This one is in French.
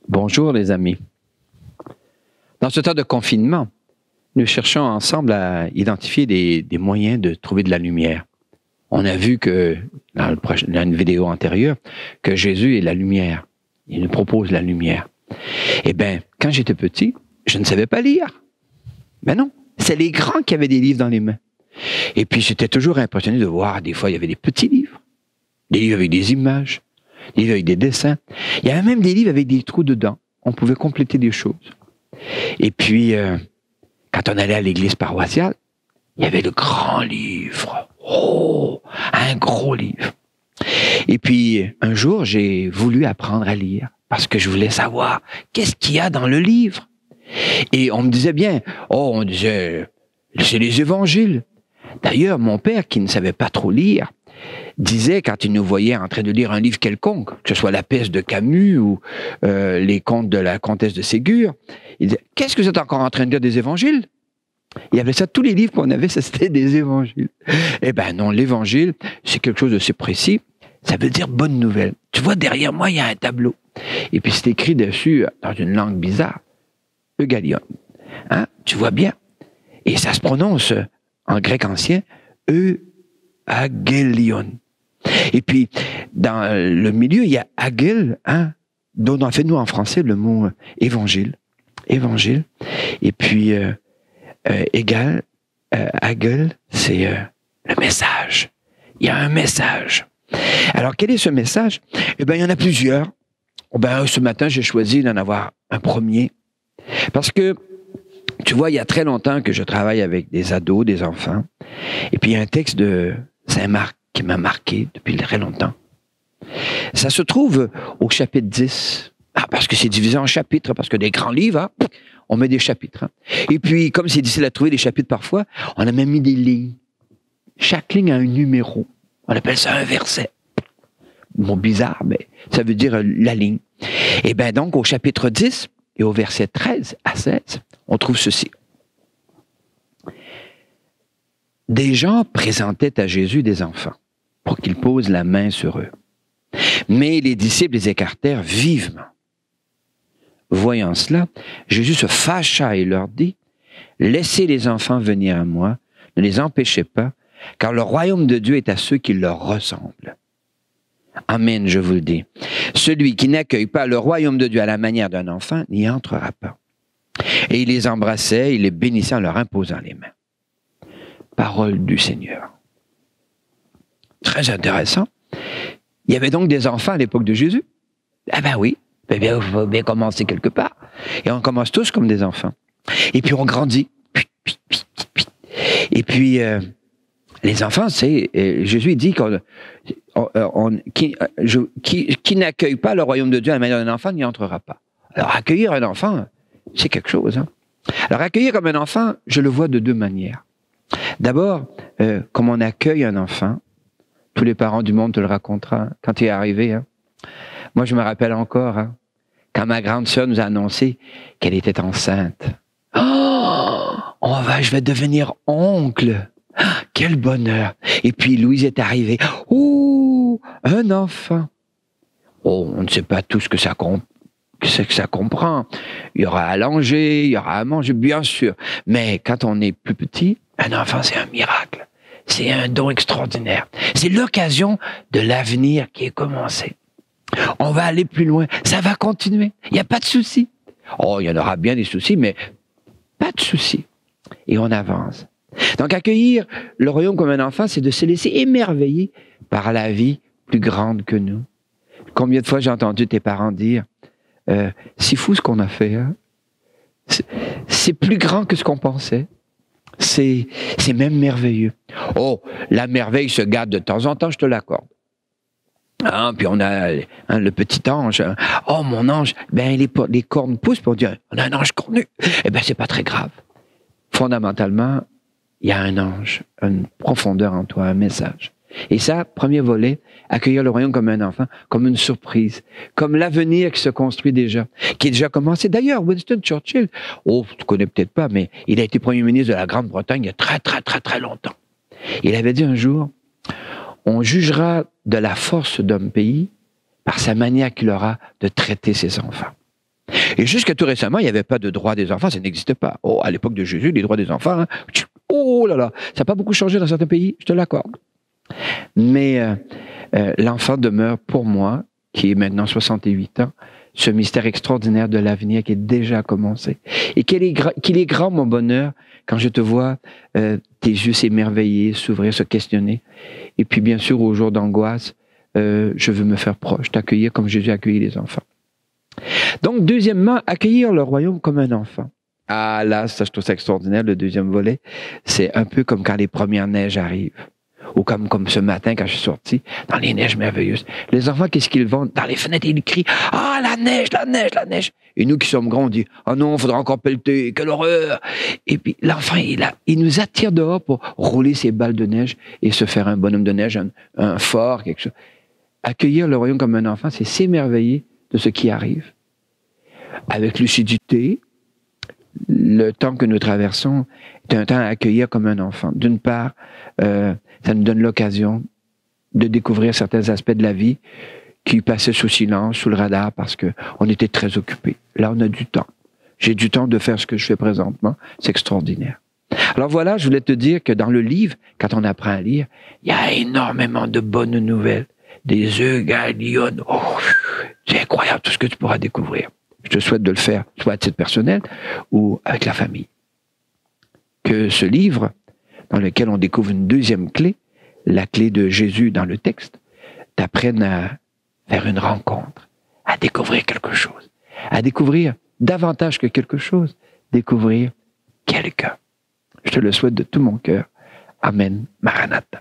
Bonjour les amis. Dans ce temps de confinement, nous cherchons ensemble à identifier des moyens de trouver de la lumière. On a vu que, dans une vidéo antérieure, que Jésus est la lumière. Il nous propose la lumière. Eh bien, quand j'étais petit, je ne savais pas lire. Mais non, c'est les grands qui avaient des livres dans les mains. Et puis, j'étais toujours impressionné de voir, des fois, il y avait des petits livres, des livres avec des images, des livres avec des dessins. Il y avait même des livres avec des trous dedans. On pouvait compléter des choses. Et puis, quand on allait à l'église paroissiale, il y avait le grand livre. Oh, un gros livre. Et puis, un jour, j'ai voulu apprendre à lire parce que je voulais savoir qu'est-ce qu'il y a dans le livre. Et on me disait bien, on disait, c'est les évangiles. D'ailleurs, mon père, qui ne savait pas trop lire, disait, quand il nous voyait en train de lire un livre quelconque, que ce soit La peste de Camus ou les contes de la comtesse de Ségur, il disait, qu'est-ce que vous êtes encore en train de lire des évangiles? Il appelait ça, tous les livres qu'on avait, ça c'était des évangiles. Eh ben non, l'évangile, c'est quelque chose de si précis, ça veut dire bonne nouvelle. Tu vois, derrière moi, il y a un tableau. Et puis c'est écrit dessus, dans une langue bizarre, Eugalion. Hein? Tu vois bien. Et ça se prononce, en grec ancien, Agélion. Et puis, dans le milieu, il y a Agel, hein, dont on a fait, nous, en français, le mot évangile. Évangile. Et puis, égal, Agel, c'est le message. Il y a un message. Alors, quel est ce message? Eh bien, il y en a plusieurs. Ben, ce matin, j'ai choisi d'en avoir un premier. Parce que, tu vois, il y a très longtemps que je travaille avec des ados, des enfants. Et puis, il y a un texte de Saint-Marc qui m'a marqué depuis très longtemps. Ça se trouve au chapitre 10. Parce que c'est divisé en chapitres, parce que des grands livres, hein, on met des chapitres. Hein. Et puis, comme c'est difficile à trouver des chapitres parfois, on a même mis des lignes. Chaque ligne a un numéro. On appelle ça un verset. Bon, bizarre, mais ça veut dire la ligne. Et bien donc, au chapitre 10 et au verset 13 à 16, on trouve ceci. Des gens présentaient à Jésus des enfants pour qu'il pose la main sur eux. Mais les disciples les écartèrent vivement. Voyant cela, Jésus se fâcha et leur dit, « Laissez les enfants venir à moi, ne les empêchez pas, car le royaume de Dieu est à ceux qui leur ressemblent. Amen, je vous le dis. Celui qui n'accueille pas le royaume de Dieu à la manière d'un enfant n'y entrera pas. » Et il les embrassait, il les bénissait en leur imposant les mains. Parole du Seigneur. Très intéressant. Il y avait donc des enfants à l'époque de Jésus. Ah ben oui, il faut bien commencer quelque part. Et on commence tous comme des enfants. Et puis on grandit. Et puis les enfants, c'est Jésus dit qui n'accueille pas le royaume de Dieu à la manière d'un enfant n'y entrera pas. Alors accueillir un enfant, c'est quelque chose. Hein? Alors accueillir comme un enfant, je le vois de deux manières. D'abord, comme on accueille un enfant, tous les parents du monde te le raconteront quand il est arrivé. Hein. Moi, je me rappelle encore, hein, quand ma grande sœur nous a annoncé qu'elle était enceinte. Oh, je vais devenir oncle. Ah, quel bonheur. Et puis, Louise est arrivée. Oh, un enfant. Oh, on ne sait pas tout ce que ça comprend. Il y aura à langer, il y aura à manger, bien sûr. Mais quand on est plus petit, un enfant, c'est un miracle. C'est un don extraordinaire. C'est l'occasion de l'avenir qui est commencé. On va aller plus loin. Ça va continuer. Il n'y a pas de souci. Oh, il y en aura bien des soucis, mais pas de souci. Et on avance. Donc, accueillir le royaume comme un enfant, c'est de se laisser émerveiller par la vie plus grande que nous. Combien de fois j'ai entendu tes parents dire c'est fou ce qu'on a fait. Hein? C'est plus grand que ce qu'on pensait. C'est même merveilleux. Oh, la merveille se gâte de temps en temps, je te l'accorde. Hein, puis on a le petit ange. Hein. Oh, mon ange, ben les cornes poussent pour dire on a un ange cornu. Eh bien, c'est pas très grave. Fondamentalement, il y a un ange, une profondeur en toi, un message. Et ça, premier volet, accueillir le royaume comme un enfant, comme une surprise, comme l'avenir qui se construit déjà, qui est déjà commencé. D'ailleurs, Winston Churchill, oh, tu connais peut-être pas, mais il a été premier ministre de la Grande-Bretagne il y a très, très, très, très longtemps. Il avait dit un jour, on jugera de la force d'un pays par sa manière qu'il aura de traiter ses enfants. Et jusqu'à tout récemment, il n'y avait pas de droit des enfants, ça n'existait pas. Oh, à l'époque de Jésus, les droits des enfants, hein, oh là là, ça n'a pas beaucoup changé dans certains pays, je te l'accorde. Mais l'enfant demeure pour moi, qui est maintenant 68 ans, ce mystère extraordinaire de l'avenir qui est déjà commencé. Et qu'il est grand mon bonheur quand je te vois tes yeux s'émerveiller, s'ouvrir, se questionner. Et puis bien sûr, au jour d'angoisse, je veux me faire proche, t'accueillir comme Jésus a accueilli les enfants. Donc, deuxièmement, accueillir le royaume comme un enfant. Ah là, ça, je trouve ça extraordinaire, le deuxième volet. C'est un peu comme quand les premières neiges arrivent. Ou comme ce matin, quand je suis sorti, dans les neiges merveilleuses. Les enfants, qu'est-ce qu'ils vont? Dans les fenêtres, ils crient « Ah, la neige, la neige, la neige !» Et nous qui sommes grands, on dit « Ah non, il faudra encore pelleter, quelle horreur !» Et puis l'enfant, il nous attire dehors pour rouler ses balles de neige et se faire un bonhomme de neige, un fort, quelque chose. Accueillir le royaume comme un enfant, c'est s'émerveiller de ce qui arrive. Avec lucidité, le temps que nous traversons est un temps à accueillir comme un enfant. D'une part, ça nous donne l'occasion de découvrir certains aspects de la vie qui passaient sous silence, sous le radar, parce qu'on était très occupés. Là, on a du temps. J'ai du temps de faire ce que je fais présentement. C'est extraordinaire. Alors voilà, je voulais te dire que dans le livre, quand on apprend à lire, il y a énormément de bonnes nouvelles. Des eugalions. Oh, c'est incroyable tout ce que tu pourras découvrir. Je te souhaite de le faire, soit à titre personnel ou avec la famille. Que ce livre, dans lequel on découvre une deuxième clé, la clé de Jésus dans le texte, t'apprenne à faire une rencontre, à découvrir quelque chose, à découvrir davantage que quelque chose, découvrir quelqu'un. Je te le souhaite de tout mon cœur. Amen. Maranatha.